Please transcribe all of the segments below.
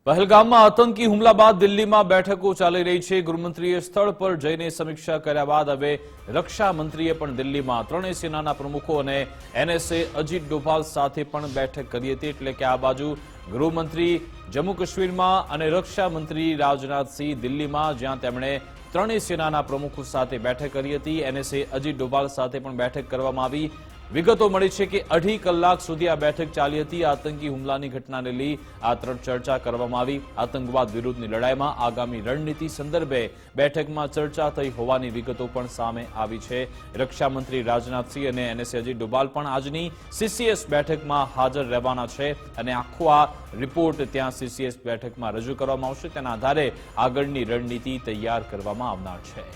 પહેલગામમાં આતંકી હુમલા બાદ દિલ્હીમાં બેઠકો ચાલી રહી છે। ગૃહમંત્રીએ સ્થળ પર જઈને સમીક્ષા કર્યા બાદ હવે રક્ષા મંત્રીએ પણ દિલ્હીમાં ત્રણેય સેનાના પ્રમુખો અને એનએસએ અજીત ડોભાલ સાથે પણ બેઠક કરી હતી। એટલે કે આ બાજુ ગૃહમંત્રી જમ્મુ કાશ્મીરમાં અને રક્ષા મંત્રી રાજનાથસિંહ દિલ્હીમાં, જ્યાં તેમણે ત્રણેય સેનાના પ્રમુખો સાથે બેઠક કરી હતી। એનએસએ અજીત ડોભાલ સાથે પણ બેઠક કરવામાં આવી। વિગતો મળી છે કે 2.5 કલાક સુધી આ બેઠક ચાલી હતી। આતંકી હુમલાની ઘટનાને લઈ આ ચર્ચા કરવામાં આવી। આતંકવાદ વિરુદ્ધની લડાઈમાં આગામી રણનીતિ સંદર્ભે બેઠકમાં ચર્ચા થઈ હોવાની વિગતો પણ સામે આવી છે। રક્ષા મંત્રી રાજનાથસિંહ અને એનએસએ અજીત ડોભાલ પણ આજની સીસીએસ બેઠકમાં હાજર રહેવાના છે અને આખો આ રિપોર્ટ ત્યાં સીસીએસ બેઠકમાં રજૂ કરવામાં આવશે। તેના આધારે આગળની રણનીતિ તૈયાર કરવામાં આવનાર છે।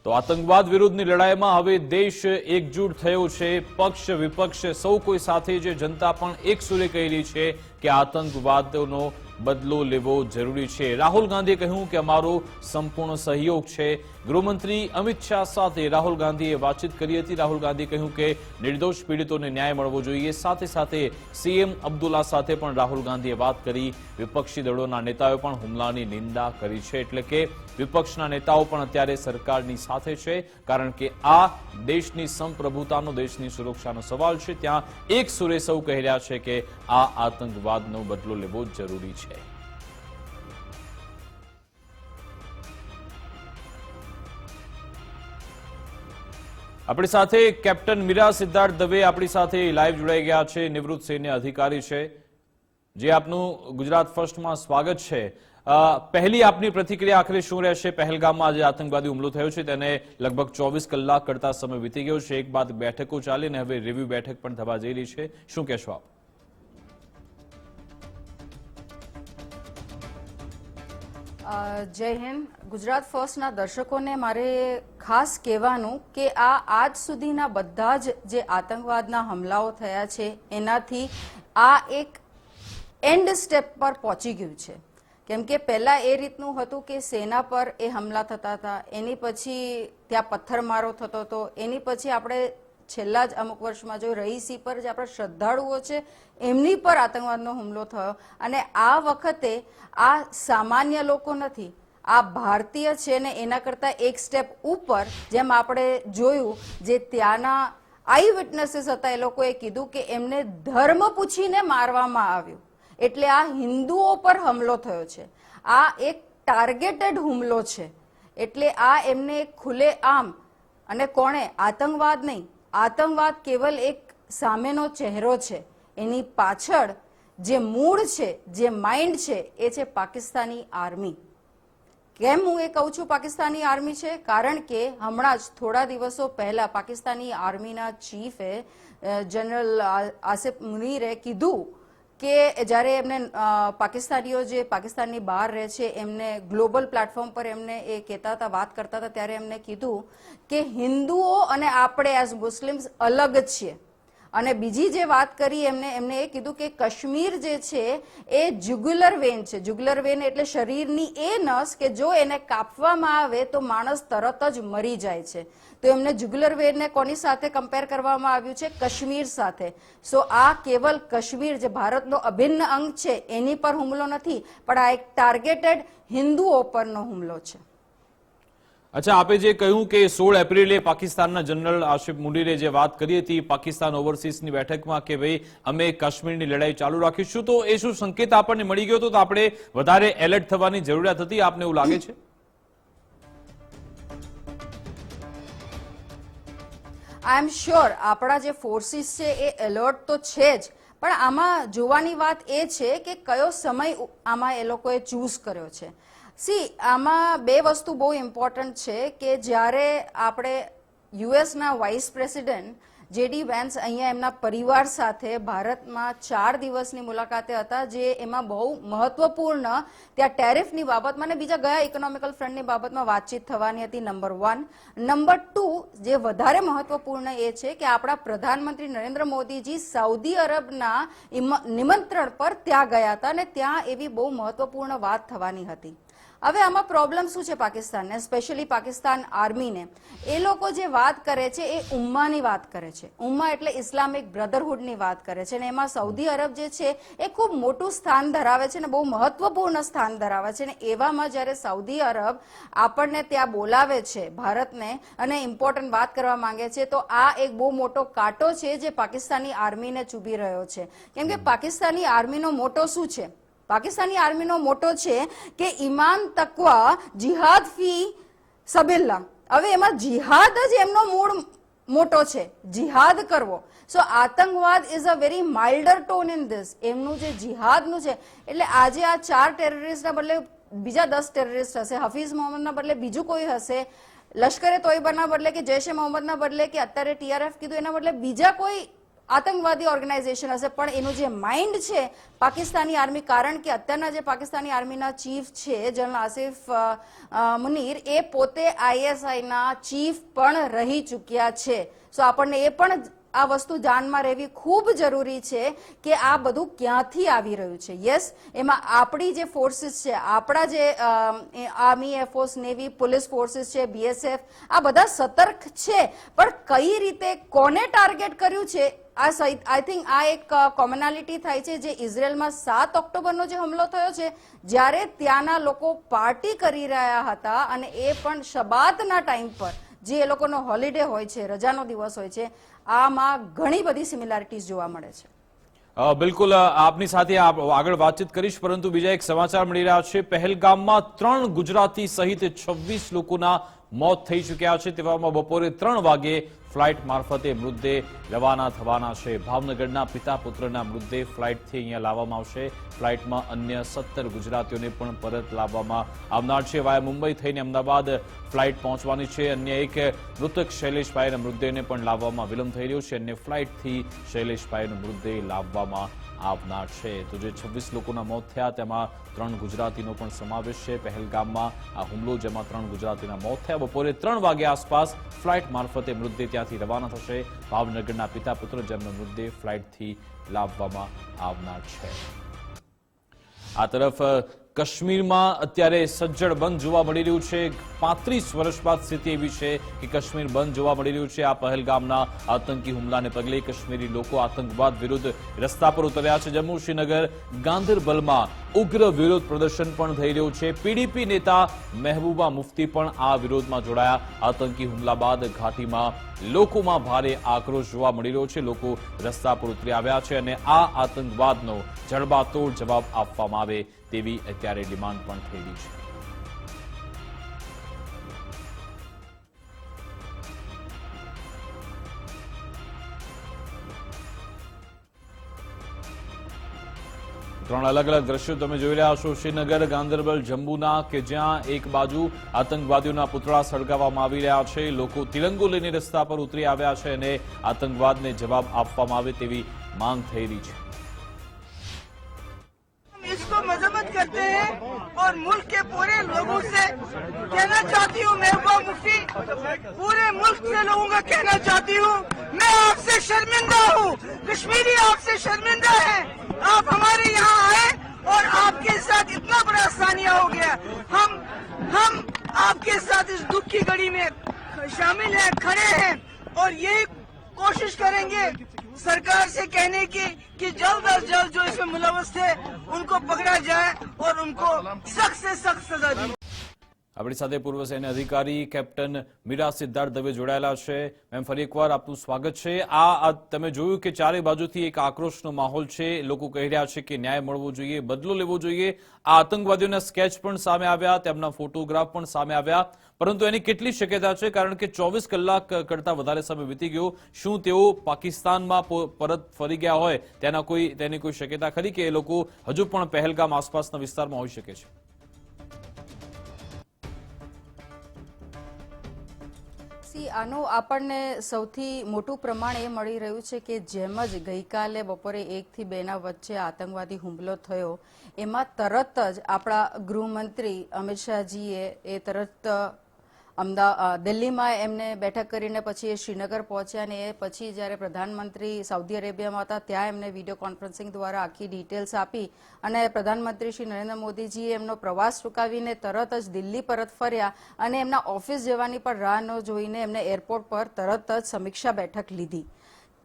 તો આતંકવાદ વિરુદ્ધની લડાઈમાં હવે દેશ એકજૂટ થયો છે। પક્ષ વિપક્ષ સૌ કોઈ સાથે જે જનતા પણ એક સુરે કહી રહી છે કે આતંકવાદનો બદલો લેવો જરૂરી છે। રાહુલ ગાંધીએ કહ્યું કે અમારો સંપૂર્ણ સહયોગ છે। ગૃહમંત્રી અમિત શાહ સાથે રાહુલ ગાંધીએ વાતચીત કરી હતી। રાહુલ ગાંધીએ કહ્યું કે નિર્દોષ પીડિતોને ન્યાય મળવો જોઈએ। સાથે સાથે સીએમ અબ્દુલ્લા સાથે પણ રાહુલ ગાંધીએ વાત કરી। વિપક્ષી દળોના નેતાઓએ પણ હુમલાની નિંદા કરી છે। એટલે કે વિપક્ષના નેતાઓ પણ અત્યારે સરકારની સાથે છે, કારણ કે આ દેશની સંપ્રભુતાનો, દેશની સુરક્ષાનો સવાલ છે। ત્યાં એક સુરે સૌ કહી રહ્યા છે કે આ આતંકવાદનો બદલો લેવો જરૂરી છે। આપણી સાથે કેપ્ટન મીરા સિદ્ધાર્થ દવે આપણી સાથે લાઈવ જોડાઈ ગયા છે। નિવૃત્ત સૈન્ય અધિકારી છે। જે આપનું ગુજરાત ફર્સ્ટમાં સ્વાગત છે। પહેલી આપની પ્રતિક્રિયા આખરે શું રહેશે? પહેલગામમાં આજે આતંકવાદી હુમલો થયો છે, તેને લગભગ 24 કલાક કરતા સમય વીતી ગયો છે। એક બાદ બેઠકો ચાલી અને હવે રિવ્યુ બેઠક પણ થવા જઈ રહી છે। શું કહેશો આપ? જય હિન્દ। ગુજરાત ફર્સ્ટના દર્શકોને મારે ખાસ કહેવાનું કે આજ સુધીના બધા જ જે આતંકવાદના હુમલાઓ થયા છે એનાથી આ એક એન્ડ સ્ટેપ પર પહોંચી ગયું છે। કેમ કે પહેલા એ રીતનું હતું કે સેના પર એ હુમલા થતા હતા, એની પછી ત્યાં પથ્થરમારો થતો હતો, એની પછી આપણે છેલ્લા જ અમુક વર્ષમાં જો રહીસી પર જે આપણા શ્રદ્ધાળુઓ છે એમની પર આતંકવાદનો હુમલો થયો। અને આ વખતે આ સામાન્ય લોકો નથી, આ ભારતીય છે ને એના કરતાં એક સ્ટેપ ઉપર, જેમ આપણે જોયું જે ત્યાંના આઈ વિટનેસીસ હતા એ લોકોએ કીધું કે એમને ધર્મ પૂછીને મારવામાં આવ્યું। એટલે આ હિન્દુઓ પર હુમલો થયો છે, આ એક ટાર્ગેટેડ હુમલો છે। એટલે આ એમને એક ખુલ્લે આમ, અને કોણે આતંકવાદ નહીં, આતંકવાદ કેવલ એક સામેનો ચહેરો છે, એની પાછળ જે મૂળ છે, જે માઇન્ડ છે એ છે પાકિસ્તાની આર્મી। કેમ હું એ કહું છું પાકિસ્તાની આર્મી છે? કારણ કે હમણાં જ થોડા દિવસો પહેલા પાકિસ્તાની આર્મીના ચીફે જનરલ આસિફ મુનીરે કીધું કે જ્યારે એમને પાકિસ્તાનીઓ જે પાકિસ્તાનની બહાર રહે છે એમને ગ્લોબલ પ્લેટફોર્મ પર એમને એ કહેતા હતા, વાત કરતા હતા, ત્યારે એમને કીધું કે હિન્દુઓ અને આપણે એઝ મુસ્લિમ્સ અલગ જ છીએ। અને બીજી જે વાત કરી એમને એ કીધું કે કાશ્મીર જે છે એ જુગ્યુલર વેન છે। જુગ્યુલર વેન એટલે શરીરની એ નસ કે જો એને કાપવામાં આવે તો માણસ તરત જ મરી જાય છે। તો એમને જુગ્યુલર વેનને કોની સાથે કમ્પેર કરવામાં આવ્યું છે? કાશ્મીર સાથે। સો આ કેવલ કાશ્મીર જે ભારતનો અભિન્ન અંગ છે એની પર હુમલો નથી, પણ આ એક ટાર્ગેટેડ હિન્દુઓ પરનો હુમલો છે। અચ્છા, આપે જે કહ્યું કે 16 એપ્રિલે પાકિસ્તાનના જનરલ આસિફ મુનીરે જે વાત કરી હતી પાકિસ્તાન ઓવરસીઝની બેઠકમાં કે ભાઈ અમે કાશ્મીરની લડાઈ ચાલુ રાખીશું, તો એ શું સંકેત આપણને મળી ગયો હતો? તો આપણે વધારે એલર્ટ થવાની જરૂરિયાત હતી, આપને એવું લાગે છે? આઈ એમ શ્યોર આપણા જે ફોર્સિસ છે એ એલર્ટ તો છે જ, પણ આમાં જોવાની વાત એ છે કે કયો સમય આમાં એ લોકોએ ચૂઝ કર્યો છે। આમાં બે વસ્તુ બહુ ઇમ્પોર્ટન્ટ છે કે જ્યારે આપણે યુએસના વાઇસ પ્રેસિડેન્ટ જેડી વેન્સ અહીંયા એમના પરિવાર સાથે ભારતમાં 4 દિવસની મુલાકાતે હતા, જે એમાં બહુ મહત્વપૂર્ણ ત્યાં ટેરિફની બાબતમાં અને બીજા ગયા ઇકોનોમિકલ ફ્રન્ટની બાબતમાં વાતચીત થવાની હતી, નંબર 1। નંબર 2 જે વધારે મહત્વપૂર્ણ એ છે કે આપણા પ્રધાનમંત્રી નરેન્દ્ર મોદીજી સાઉદી અરબના નિમંત્રણ પર ત્યાં ગયા હતા અને ત્યાં એવી બહુ મહત્વપૂર્ણ વાત થવાની હતી। હવે આમાં પ્રોબ્લેમ શું છે પાકિસ્તાનને, સ્પેશિયલી પાકિસ્તાન આર્મીને? એ લોકો જે વાત કરે છે એ ઉમ્માની વાત કરે છે. ઉમ્મા એટલે ઇસ્લામિક બ્રધરહુડની વાત કરે છે, અને એમાં સાઉદી અરબ જે છે એ ખૂબ મોટું સ્થાન ધરાવે છે અને બહુ મહત્વપૂર્ણ સ્થાન ધરાવે છે. અને એવામાં જ્યારે સાઉદી અરબ આપણને ત્યાં બોલાવે છે ભારતને અને ઇમ્પોર્ટન્ટ વાત કરવા માંગે છે, તો આ એક બહુ મોટો કાંટો છે જે પાકિસ્તાની આર્મીને ચૂભી રહ્યો છે. કેમ કે પાકિસ્તાની આર્મીનો મોટો શું છે? પાકિસ્તાની આર્મીનો મોટો છે કે ઈમાન તકવા જિહાદ ફી સબિલ્લા. હવે એમાં જિહાદ જ એમનો મૂળ મોટો છે, જિહાદ કરવો. સો આતંકવાદ is a very milder tone in this. એમનું જે જિહાદનું છે, એટલે આજે આ 4 ટેરરિસ્ટના બદલે બીજા 10 ટેરરિસ્ટ હશે, હફીઝ મોહમ્મદના બદલે બીજું કોઈ હશે, લશ્કરે તોયબાના બદલે કે જૈશ એ મોહમ્મદના બદલે કે અત્યારે TRF કીધું એના બદલે બીજા કોઈ આતંકવાદી ઓર્ગેનાઇઝેશન હશે, પણ એનું જે માઇન્ડ છે પાકિસ્તાની આર્મી, કારણ કે અત્યારના જે પાકિસ્તાની આર્મીના ચીફ છે જનરલ આસિફ મુનીર, એ પોતે ISIના ચીફ પણ રહી ચૂક્યા છે. સો આપણને એ પણ આ વસ્તુ ધ્યાનમાં રહેવી ખૂબ જરૂરી છે કે આ બધું ક્યાંથી આવી રહ્યું છે. યસ, એમાં આપણી જે ફોર્સિસ છે, આપણા જે army, air force, navy, police forces છે, BSF, આ બધા સતર્ક છે, પણ કઈ રીતે કોને ટાર્ગેટ કર્યું છે આઈ થિંક આ એક કોમનાલિટી થાય છે જે ઇઝરાયલમાં 7 ઓક્ટોબરનો જે હુમલો થયો છે, જ્યારે ત્યાંના લોકો પાર્ટી કરી રહ્યા હતા અને એ પણ શબાતના ટાઈમ પર, જે એ લોકોનો હોલિડે હોય છે, રજાનો દિવસ હોય છે, આમાં ઘણી બધી સિમિલારિટીઝ જોવા મળે છે. બિલકુલ, આપની સાથે આગળ વાતચીત કરીશ, પરંતુ બીજા એક સમાચાર મળી રહ્યા છે. પહેલગામમાં 3 ગુજરાતી સહિત 26 લોકોના મોત થઈ ચૂક્યા છે. તેવામાં બપોરે 3 વાગે ફ્લાઇટ મારફતે મૃતદેહ રવાના થવાના છે. ભાવનગરના પિતા પુત્રના મૃતદેહ ફ્લાઇટથી અહીંયા લાવવામાં આવશે. ફ્લાઇટમાં અન્ય 17 ગુજરાતીઓને પણ પરત લાવવામાં આવનાર છે. વાયા મુંબઈ થઈને અમદાવાદ ફ્લાઇટ પહોંચવાની છે. અન્ય એક મૃતક શૈલેષભાઈના મૃતદેહને પણ લાવવામાં વિલંબ થઈ રહ્યો છે. અન્ય ફ્લાઇટથી શૈલેષભાઈનો મૃતદેહ લાવવામાં આવનાર છે. તો જે 26 લોકોના મોત થયા તેમાં 3 ગુજરાતીનો પણ સમાવેશ છે. પહેલગામમાં આ હુમલો, જેમાં 3 ગુજરાતીના મોત થયા. બપોરે 3 વાગ્યા આસપાસ ફ્લાઇટ મારફતે મૃતદેહ ત્યાંથી રવાના થશે. ભાવનગરના પિતા પુત્ર જેમનો મૃતદેહ ફ્લાઇટથી લાવવામાં આવનાર છે. આ તરફ કાશ્મીરમાં અત્યારે સજ્જડ બંધ જોવા મળી રહ્યું છે. 35 વર્ષ બાદ સ્થિતિ એવી છે કે કાશ્મીર બંધ જોવા મળી રહ્યું છે. આ પહેલગામના આતંકી હુમલાને પગલે કાશ્મીરી લોકો આતંકવાદ વિરુદ્ધ રસ્તા પર ઉતર્યા છે. જમ્મુ, શ્રીનગર, ગાંદરબલમાં ઉગ્ર વિરોધ પ્રદર્શન પણ થઈ રહ્યું છે. PDP નેતા મહેબૂબા મુફ્તી પણ આ વિરોધમાં જોડાયા. આતંકી હુમલા બાદ ઘાટીમાં લોકોમાં ભારે આક્રોશ જોવા મળી રહ્યો છે. લોકો રસ્તા પર ઉતરી આવ્યા છે અને આ આતંકવાદનો જડબાતોડ જવાબ આપવામાં આવે તેવી અત્યારે ડિમાન્ડ પણ થઈ રહી છે. ત્રણ અલગ અલગ દ્રશ્યો તમે જોઈ રહ્યા છો. શ્રીનગર, ગાંદરબલ, જમ્મુના, કે જ્યાં એક બાજુ આતંકવાદીઓના પુતળા સળગાવવામાં આવી રહ્યા છે. લોકો તિરંગો લઈને રસ્તા પર ઉતરી આવ્યા છે અને આતંકવાદને જવાબ આપવામાં આવે તેવી માંગ થઈ રહી છે. इसको मजम्मत करते हैं और मुल्क के पूरे लोगों से कहना चाहती हूँ, महबूबा मुफ्ती, पूरे मुल्क से लोगों का कहना चाहती हूँ, मैं आपसे शर्मिंदा हूँ, कश्मीरी आपसे शर्मिंदा है. आप हमारे यहाँ आए और आपके साथ इतना बड़ा सानिया हो गया. हम आपके साथ इस दुख की घड़ी में शामिल हैं, खड़े हैं और यही कोशिश करेंगे सरकार से कहने की कि जल्द अज जल्द जो इसमें मुलव्वस थे उनको पकड़ा जाए और उनको सख्त से सख्त सजा दी. આપણી સાથે પૂર્વ સૈન્ય અધિકારી કેપ્ટન મીરા સિદ્ધાર્થ દવે જોડાયેલા છે. મેમ, ફરી એકવાર આપનું સ્વાગત છે. આ તમે જોયું કે ચારે બાજુથી એક આક્રોશનો માહોલ છે. લોકો કહી રહ્યા છે કે ન્યાય મળવો જોઈએ, બદલો લેવો જોઈએ. આ આતંકવાદીઓના સ્કેચ પણ સામે આવ્યા, તેમના ફોટોગ્રાફ પણ સામે આવ્યા, પરંતુ એની કેટલી શક્યતા છે? કારણ કે 24 કલાક કરતા વધારે સમય વીતી ગયો. શું તેઓ પાકિસ્તાનમાં પરત ફરી ગયા હોય તેની કોઈ શક્યતા ખરી કે એ લોકો હજુ પણ પહેલગામ આસપાસના વિસ્તારમાં હોઈ શકે છે? આનું આપણને સૌથી મોટું પ્રમાણ એ મળી રહ્યું છે કે જેમ જ ગઈકાલે બપોરે 1 થી 2 ના વચ્ચે આતંકવાદી હુમલો થયો, એમાં તરત જ આપણા ગૃહમંત્રી અમિત શાહજીએ એ તરત દિલ્હીમાં એમને બેઠક કરીને પછી એ શ્રીનગર પહોંચ્યા અને એ પછી જ્યારે પ્રધાનમંત્રી સાઉદી અરેબિયામાં હતા ત્યાં એમને વિડીયો કોન્ફરન્સિંગ દ્વારા આખી ડિટેલ્સ આપી અને પ્રધાનમંત્રી શ્રી નરેન્દ્ર મોદીજીએ એમનો પ્રવાસ ચૂકાવીને તરત જ દિલ્હી પરત ફર્યા અને એમના ઓફિસ જવાની પણ રાહ ન જોઈને એમને એરપોર્ટ પર તરત જ સમીક્ષા બેઠક લીધી.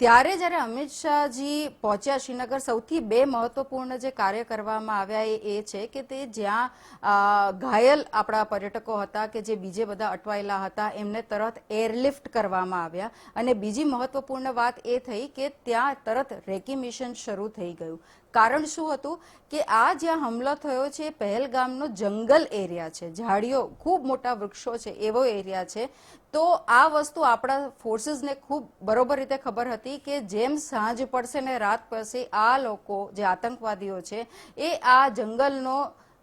ત્યારે જ્યારે અમિત શાહજી પહોંચ્યા શ્રીનગર, સૌથી બે મહત્વપૂર્ણ જે કાર્ય કરવામાં આવ્યા એ છે કે તે જ્યાં ઘાયલ આપણા પર્યટકો હતા કે જે બીજે બધા અટવાયેલા હતા એમને તરત એરલિફ્ટ કરવામાં આવ્યા અને બીજી મહત્વપૂર્ણ વાત એ થઈ કે ત્યાં તરત રેકી મિશન શરૂ થઈ ગયું. કારણ શું હતું કે આ જ્યાં હુમલો થયો છે પહેલગામનો જંગલ એરિયા છે, ઝાડીઓ ખૂબ મોટા વૃક્ષો છે એવો એરિયા છે. તો આ વસ્તુ આપણા ફોર્સીસને ખૂબ બરોબર રીતે ખબર હતી કે જેમ સાંજ પડશે ને રાત પડશે આ લોકો જે આતંકવાદીઓ છે એ આ જંગલનો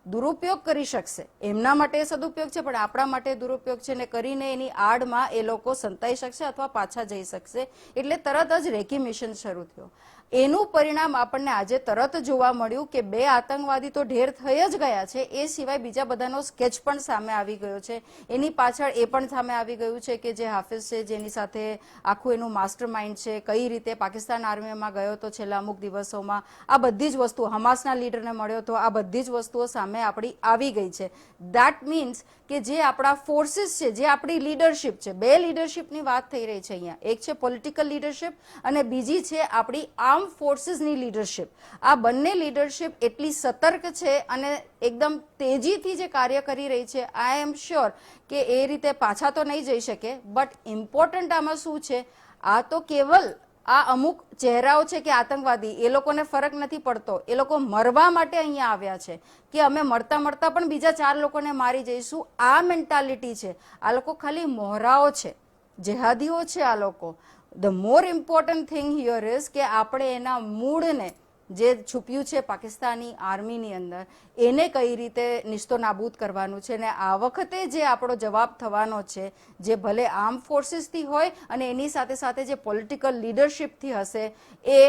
દુરુપયોગ કરી શકશે. એમના માટે સદુપયોગ છે પણ આપણા માટે દુરુપયોગ છે ને કરીને એની આડમાં એ લોકો સંતાઈ શકશે અથવા પાછા જઈ શકશે. એટલે તરત જ રેકી મિશન શરૂ થયો. એનું પરિણામ આપણને આજે તરત જોવા મળ્યું કે બે આતંકવાદી તો ઢેર થઈ જ ગયા છે, એ સિવાય બીજા બધાનો સ્કેચ પણ સામે આવી ગયો છે. એની પાછળ એ પણ સામે આવી ગયું છે કે જે હાફિઝ છે જેની સાથે આખું એનું માસ્ટર માઇન્ડ છે, કઈ રીતે પાકિસ્તાન આર્મીમાં ગયો તો છેલ્લા અમુક દિવસોમાં, આ બધી જ વસ્તુઓ હમાસના લીડરને મળ્યો તો આ બધી જ વસ્તુઓ સામે આપણી આવી ગઈ છે. દેટ મીન્સ કે જે આપણા ફોર્સીસ છે, જે આપણી લીડરશિપ છે, બે લીડરશિપની વાત થઈ રહી છે અહીંયા. એક છે પોલિટિકલ લીડરશિપ અને બીજી છે આપણી આર્મ ફોર્સીસની લીડરશિપ. આ બંને લીડરશિપ એટલી સતર્ક છે અને એકદમ તેજીથી જે કાર્ય કરી રહી છે. આઈ એમ શ્યોર કે એ રીતે પાછા તો નહીં જઈ શકે, બટ ઇમ્પોર્ટન્ટ આમાં શું છે, આ તો કેવલ આ અમુક ચહેરાઓ છે કે આતંકવાદી, એ લોકોને ફરક નથી પડતો. એ લોકો મરવા માટે અહીંયા આવ્યા છે કે અમે મળતા મળતા પણ બીજા 4 લોકોને મારી જઈશું, આ મેન્ટાલિટી છે. આ લોકો ખાલી મોહરાઓ છે, જેહાદીઓ છે આ લોકો. The more important thing here is કે આપણે એના મૂળને જે છુપ્યું છે પાકિસ્તાની આર્મીની અંદર એને કઈ રીતે નિસ્તો નાબૂદ કરવાનું છે. ને આ વખતે જે આપણો જવાબ થવાનો છે, જે ભલે આર્મ ફોર્સીસથી હોય અને એની સાથે સાથે જે પોલિટિકલ લીડરશિપથી હશે, એ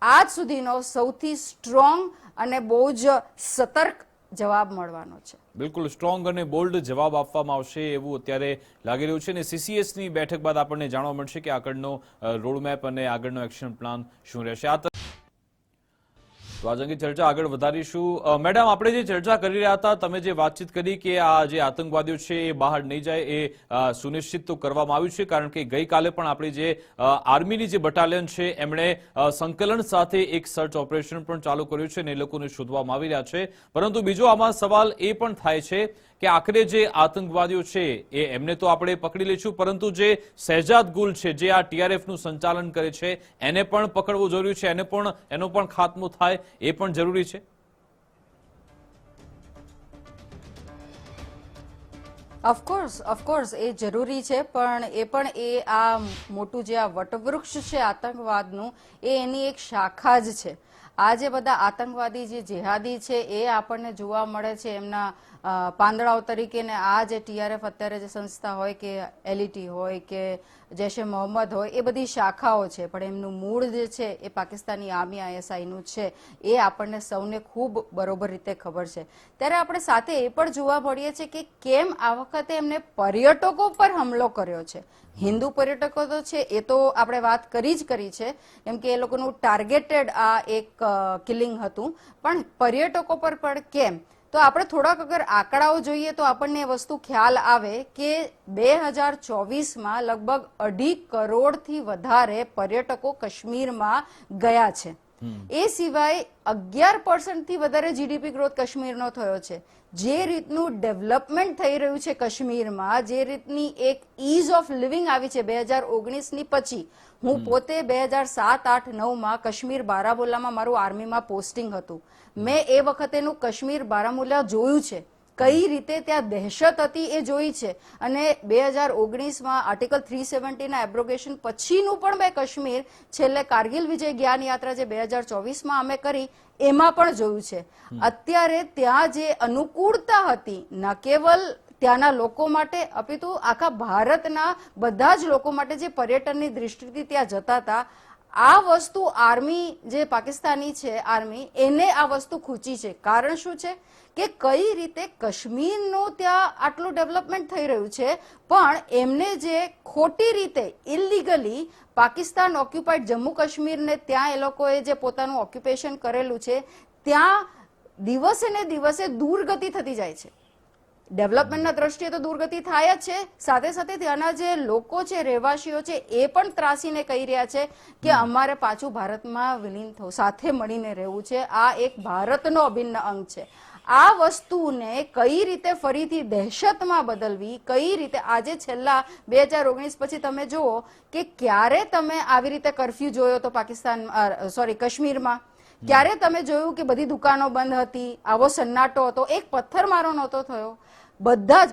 આજ સુધીનો સૌથી સ્ટ્રોંગ અને બહુ જ સતર્ક જવાબ મળવાનો છે. બિલકુલ સ્ટ્રોંગ અને બોલ્ડ જવાબ આપવામાં આવશે એવું અત્યારે લાગી રહ્યું છે. અને સીસીએસની બેઠક બાદ આપણને જાણવા મળશે કે આગળનો રોડમેપ અને આગળનો એક્શન પ્લાન શું રહેશે. તો આજ અંગે ચર્ચા આગળ વધારીશું. મેડમ, આપણે જે ચર્ચા કરી રહ્યા હતા, તમે જે વાતચીત કરી કે આ જે આતંકવાદીઓ છે એ બહાર નહીં જાય એ સુનિશ્ચિત તો કરવામાં આવ્યું છે, કારણ કે ગઈકાલે પણ આપણી જે આર્મીની જે બટાલિયન છે એમણે સંકલન સાથે એક સર્ચ ઓપરેશન પણ ચાલુ કર્યું છે અને એ લોકોને શોધવામાં આવી રહ્યા છે. પરંતુ બીજો આમાં સવાલ એ પણ થાય છે કે આખરે જે આતંકવાદીઓ છે એ એમને તો આપણે પકડી લઈશું, પરંતુ જે શહેજાદ ગુલ છે જે આ ટીઆરએફનું સંચાલન કરે છે એને પણ પકડવું જરૂરી છે, એનો પણ ખાત્મો થાય એ પણ જરૂરી છે. ઓફકોર્સ એ જરૂરી છે, પણ એ આ મોટું જે આ વટવૃક્ષ છે આતંકવાદનું, એ એની એક શાખા જ છે. આ જે બધા આતંકવાદી જે જેહાદી છે એ આપણને જોવા મળે છે એમના પાંદડાઓ તરીકે. ને આ જે ટીઆરએફ અત્યારે જે સંસ્થા હોય કે એલઈટી હોય કે જૈશે મોહમ્મદ હોય, એ બધી શાખાઓ છે, પણ એમનું મૂળ જે છે એ પાકિસ્તાની આર્મી આઈએસઆઈનું છે. એ આપણને સૌને ખૂબ બરોબર રીતે ખબર છે. ત્યારે આપણે સાથે એ પણ જોવા મળીએ છીએ કે કેમ આ વખતે એમને પર્યટકો પર હુમલો કર્યો છે. હિન્દુ પર્યટકો તો છે એ તો આપણે વાત કરી છે, કેમ કે એ લોકોનું ટાર્ગેટેડ આ એક કિલિંગ હતું, પણ પર્યટકો પર પણ કેમ? તો આપણે થોડાક અગર આંકડાઓ જોઈએ તો આપણને એ વસ્તુ ખ્યાલ આવે કે 2024માં લગભગ 2.5 કરોડથી વધારે પર્યટકો કાશ્મીરમાં ગયા છે. એ સિવાય 11% થી વધારે જીડીપી ગ્રોથ કાશ્મીરનો થયો છે. જે રીતનું ડેવલપમેન્ટ થઈ રહ્યું છે કાશ્મીરમાં, જે રીતની એક ઇઝ ઓફ લિવિંગ આવી છે 2019ની પછી. હું પોતે 2007-8-9માં કાશ્મીર બારામુલ્લામાં મારું આર્મીમાં પોસ્ટિંગ હતું. મેં એ વખતેનું કાશ્મીર બારામુલ્લા જોયું છે, કઈ રીતે ત્યાં દહેશત હતી એ જોઈ છે. અને 2019માં આર્ટિકલ 370ના એબ્રોગેશન પછીનું પણ મેં કાશ્મીર, છેલ્લે કારગિલ વિજય જ્ઞાન યાત્રા જે 2024માં અમે કરી એમાં પણ જોયું છે. અત્યારે ત્યાં જે અનુકૂળતા હતી, ન કેવલ ત્યાંના લોકો માટે અપિતુ આખા ભારતના બધા જ લોકો માટે જે પર્યટનની દૃષ્ટિથી ત્યાં જતા હતા, આ વસ્તુ આર્મી જે પાકિસ્તાની છે આર્મી એને આ વસ્તુ ખૂચી છે. કારણ શું છે કે કઈ રીતે કાશ્મીરનું ત્યાં આટલું ડેવલપમેન્ટ થઈ રહ્યું છે પણ એમને જે ખોટી રીતે ઇલીગલી પાકિસ્તાન ઓક્યુપાઈડ જમ્મુ કાશ્મીરને ત્યાં એ લોકોએ જે પોતાનું ઓક્યુપેશન કરેલું છે ત્યાં દિવસે ને દિવસે દુર્ગતિ થતી જાય છે. ડેવલપમેન્ટના દ્રષ્ટિએ તો દુર્ગતિ થાય જ છે, સાથે સાથે ત્યાંના જે લોકો છે રહેવાસીઓ છે એ પણ ત્રાસીને કહી રહ્યા છે કે અમારે પાછું ભારતમાં વિલીન થવું, સાથે મળીને રહેવું છે. આ એક ભારતનો અભિન્ન અંગ છે. આ વસ્તુને કઈ રીતે ફરીથી દહેશતમાં બદલવી, કઈ રીતે આજે છેલ્લા 2019 પછી તમે જુઓ કે ક્યારે તમે આવી રીતે કરફ્યુ જોયો તો પાકિસ્તાન કાશ્મીરમાં, ક્યારે તમે જોયું કે બધી દુકાનો બંધ હતી, આવો સન્નાટો હતો, એક પથ્થરમારો નહોતો થયો. બધા જ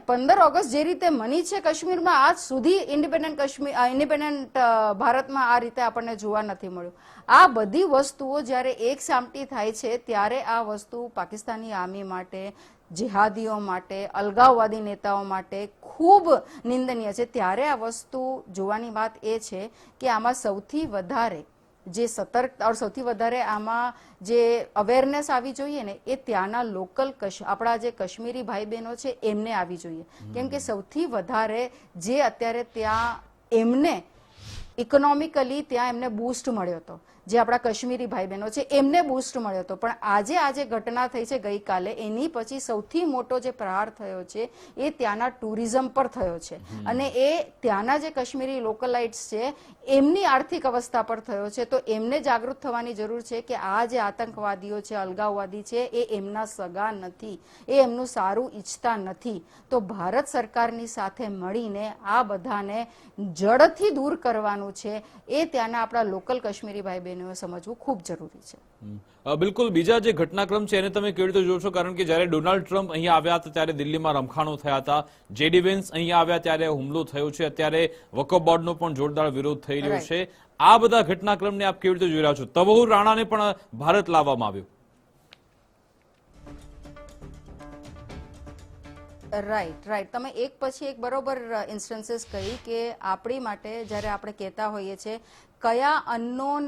15 ઓગસ્ટ જે રીતે મની છે કાશ્મીરમાં આજ સુધી ઇન્ડિપેન્ડન્ટ ભારતમાં આ રીતે આપણને જોવા નથી મળ્યું. આ બધી વસ્તુઓ જ્યારે એક સામટી થાય છે ત્યારે આ વસ્તુ પાકિસ્તાની આર્મી માટે, જિહાદીઓ માટે, અલગાવવાદી નેતાઓ માટે ખૂબ નિંદનીય છે. ત્યારે આ વસ્તુ જોવાની વાત એ છે કે આમાં સૌથી વધારે જે સતર્કતા સૌથી વધારે આમાં જે અવેરનેસ આવી જોઈએ ને એ ત્યાંના લોકલ આપણા જે કાશ્મીરી ભાઈ બહેનો છે એમને આવી જોઈએ. કેમ કે સૌથી વધારે જે અત્યારે ત્યાં એમને ઇકોનોમિકલી ત્યાં એમને બૂસ્ટ મળ્યો હતો, જે આપણા કાશ્મીરી ભાઈ બહેનો છે એમને બૂસ્ટ મળ્યો હતો. પણ આજે ઘટના થઈ છે ગઈકાલે, એની પછી સૌથી મોટો જે પ્રહાર થયો છે એ ત્યાંના ટુરિઝમ પર થયો છે અને એ ત્યાંના જે કાશ્મીરી લોકલાઇટ્સ છે એમની આર્થિક અવસ્થા પર થયો છે. તો એમને જાગૃત થવાની જરૂર છે કે આ જે આતંકવાદીઓ છે, અલગાવવાદી છે, એ એમના સગા નથી, એ એમનું સારું ઈચ્છતા નથી. તો ભારત સરકારની સાથે મળીને આ બધાને જડથી દૂર કરવાનું છે એ ત્યાંના આપણા લોકલ કાશ્મીરી ભાઈ બહેનોએ સમજવું ખૂબ જરૂરી છે. બિલકુલ. બીજા જે ઘટનાક્રમ છે એને તમે કેવી રીતે જોશો? કારણ કે જ્યારે ડોનાલ્ડ ટ્રમ્પ અહીંયા આવ્યા હતા ત્યારે દિલ્હીમાં રમખાણો થયા હતા, જેડી વેન્સ અહીંયા આવ્યા ત્યારે હુમલો થયો છે, અત્યારે વકફ બોર્ડનો પણ જોરદાર વિરોધ થઈ રહ્યો છે. આ બધા ઘટનાક્રમને આપ કેવી રીતે જોઈ રહ્યા છો? તવહુર રાણાને પણ ભારત લાવવામાં આવ્યું. રાઈટ. તમે એક પછી એક બરોબર ઇન્સ્ટન્સીસ કહી કે આપણી માટે જ્યારે આપણે કહેતા હોઈએ છીએ કયા અનનોન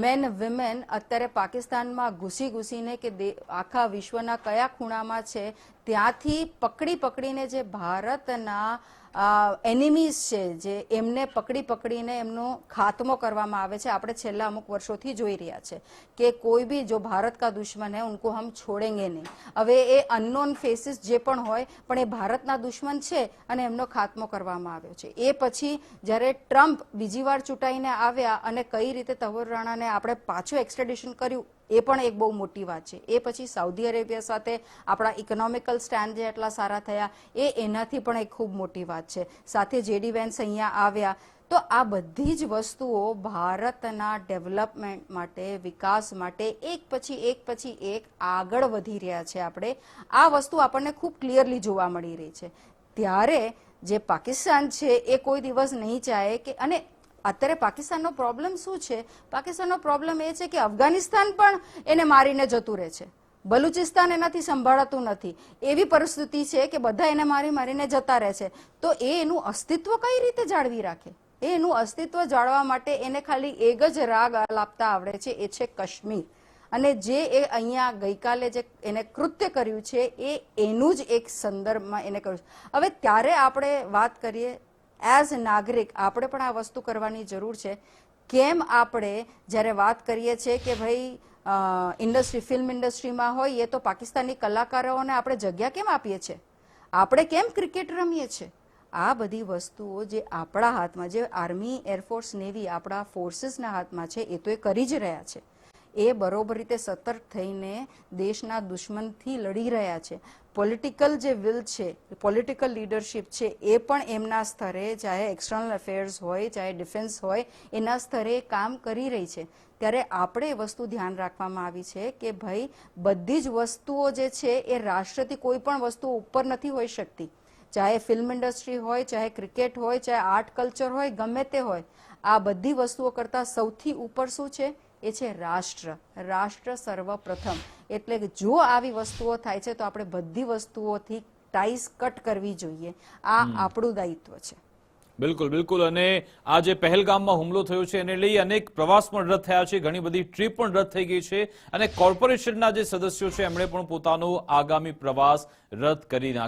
મેન વિમેન અત્યારે પાકિસ્તાનમાં ઘૂસીને કે આખા વિશ્વના કયા ખૂણામાં છે ત્યાંથી પકડીને જે ભારતના એનિમીઝ છે જે એમને પકડીને એમનો ખાત્મો કરવામાં આવે છે. આપણે છેલ્લા અમુક વર્ષોથી જોઈ રહ્યા છે કે કોઈ બી જો ભારત કા દુશ્મન હૈ ઉनको હમ છોડેંગે નહીં. હવે એ અનનોન ફેસીસ જે પણ હોય પણ એ ભારતના દુશ્મન છે અને એમનો ખાત્મો કરવામાં આવ્યો છે. એ પછી જ્યારે ટ્રમ્પ બીજી વાર ચૂંટાઈને આવ્યા અને કઈ રીતે તવહુર રાણાને આપણે પાછું એક્સ્ટ્રેડિશન કર્યું એ પણ એક બહુ મોટી વાત છે. એ પછી સાઉદી અરેબિયા સાથે આપણા ઇકોનોમિકલ સ્ટેન્ડ જે એટલા સારા થયા એનાથી પણ એક ખૂબ મોટી વાત છે. સાથે જેડી વેન્સ અહીંયા આવ્યા. તો આ બધી જ વસ્તુઓ ભારતના ડેવલપમેન્ટ માટે, વિકાસ માટે એક પછી એક આગળ વધી રહ્યા છે. આપણે આ વસ્તુ આપણને ખૂબ ક્લિયરલી જોવા મળી રહી છે. ત્યારે જે પાકિસ્તાન છે એ કોઈ દિવસ નહીં ચાહે કે, અને અત્યારે પાકિસ્તાનનો પ્રોબ્લેમ શું છે? પાકિસ્તાનનો પ્રોબ્લેમ એ છે કે અફઘાનિસ્તાન પણ એને મારીને જતું રહે છે, બલુચિસ્તાન એનાથી સંભાળાતું નથી, એવી પરિસ્થિતિ છે કે બધા એને મારીને જતા રહે છે. તો એનું અસ્તિત્વ કઈ રીતે જાળવી રાખે? એનું અસ્તિત્વ જાળવવા માટે એને ખાલી એક જ રાગ આલાપતા આવડે છે, એ છે કાશ્મીર. અને જે એ અહીંયા ગઈકાલે જે એને કૃત્ય કર્યું છે એનું જ એક સંદર્ભમાં એને કર્યું છે. હવે ત્યારે આપણે વાત કરીએ એઝ નાગરિક આપણે પણ આ વસ્તુ કરવાની જરૂર છે. કેમ આપણે જ્યારે વાત કરીએ છીએ કે ભાઈ ફિલ્મ ઇન્ડસ્ટ્રીમાં હોય એ તો પાકિસ્તાની કલાકારોને આપણે જગ્યા કેમ આપીએ છીએ? આપણે કેમ ક્રિકેટ રમીએ છીએ? આ બધી વસ્તુઓ જે આપણા હાથમાં, જે આર્મી, એરફોર્સ, નેવી આપણા ફોર્સીસના હાથમાં છે એ તો એ કરી જ રહ્યા છે. એ બરોબર રીતે સતર્ક થઈને દેશના દુશ્મનથી લડી રહ્યા છે. પોલિટિકલ જે વિલ છે, પોલિટિકલ લીડરશિપ છે એ પણ એમના સ્તરે, ચાહે એક્સટર્નલ અફેર્સ હોય, ચાહે ડિફેન્સ હોય, એના સ્તરે કામ કરી રહી છે. ત્યારે આપણે એ વસ્તુ ધ્યાન રાખવામાં આવી છે કે ભાઈ બધી જ વસ્તુઓ જે છે એ રાષ્ટ્રથી કોઈ પણ વસ્તુ ઉપર નથી હોઈ શકતી. ચાહે ફિલ્મ ઇન્ડસ્ટ્રી હોય, ચાહે ક્રિકેટ હોય, ચાહે આર્ટ કલ્ચર હોય, ગમે તે હોય, આ બધી વસ્તુઓ કરતાં સૌથી ઉપર શું છે? એ છે રાષ્ટ્ર. રાષ્ટ્ર સર્વપ્રથમ. એટલે જો આવી વસ્તુઓ થાય છે તો આપણે બધી વસ્તુઓથી ટાઈસ કટ કરવી જોઈએ. આ આપણું દાયિત્વ છે. બિલકુલ બિલકુલ અને આ જે પહેલગામમાં હુમલો થયો છે એને લઈ અનેક પ્રવાસ પણ રદ થયા છે, ઘણી બધી ટ્રીપ પણ રદ થઈ ગઈ છે અને કોર્પોરેશનના જે સદસ્યો છે એમણે પણ પોતાનો આગામી પ્રવાસ રદ કરી નાખ્યો.